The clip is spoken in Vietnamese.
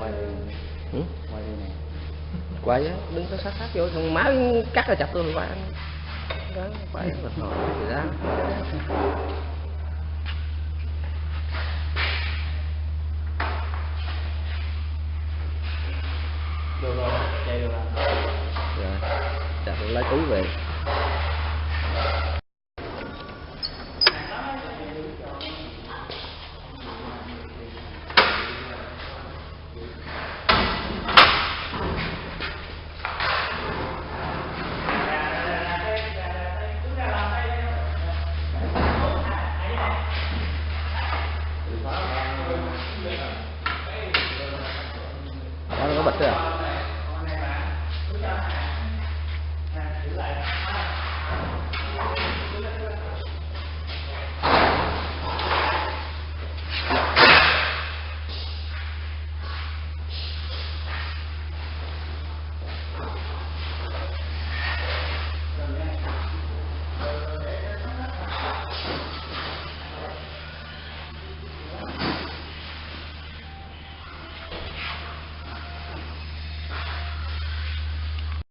quay quay Ừ? quay đi nè. Quay á, đứng có sát sát vô, thằng má cắt là chặt tôi quay anh. Đó, quay là thôi thì ra. Được rồi, chạy được rồi. Rồi, chặt lấy túi về.